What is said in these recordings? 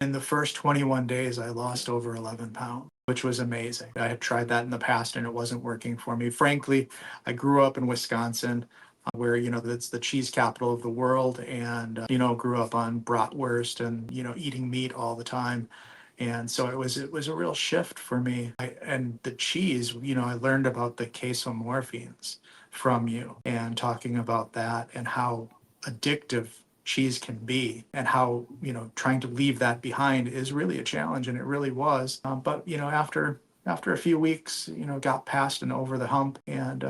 In the first 21 days, I lost over 11 pounds, which was amazing. I had tried that in the past and it wasn't working for me. Frankly, I grew up in Wisconsin, where, that's the cheese capital of the world, and, grew up on bratwurst and, eating meat all the time. And so it was a real shift for me. And the cheese, I learned about the casomorphines from you and talking about that and how addictive cheese can be, and how trying to leave that behind is really a challenge, and it really was. But after a few weeks, got past and over the hump, and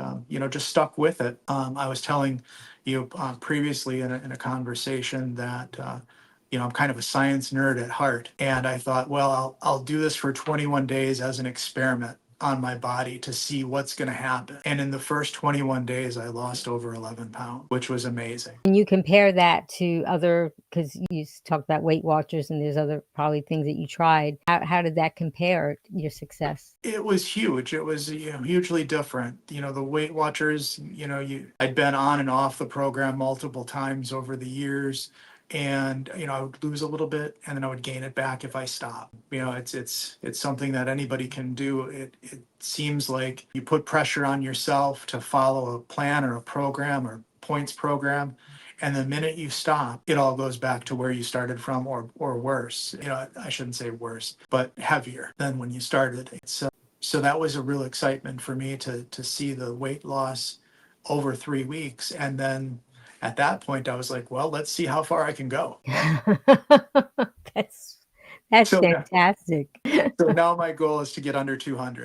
just stuck with it. I was telling you previously in a conversation that I'm kind of a science nerd at heart, and I thought, well, I'll do this for 21 days as an experiment on my body to see what's going to happen. And in the first 21 days, I lost over 11 pounds, which was amazing. And you compare that to other, because you talked about Weight Watchers and there's other probably things that you tried. How did that compare your success? It was huge. It was hugely different. The Weight Watchers, I'd been on and off the program multiple times over the years, and I would lose a little bit and then I would gain it back if I stopped. It's something that anybody can do. It seems like you put pressure on yourself to follow a plan or a program or points program, and the minute you stop, it all goes back to where you started from, or worse. I shouldn't say worse, but heavier than when you started. So that was a real excitement for me to see the weight loss over 3 weeks. And then at that point, I was like, well, let's see how far I can go. That's So, fantastic. so now my goal is to get under 200.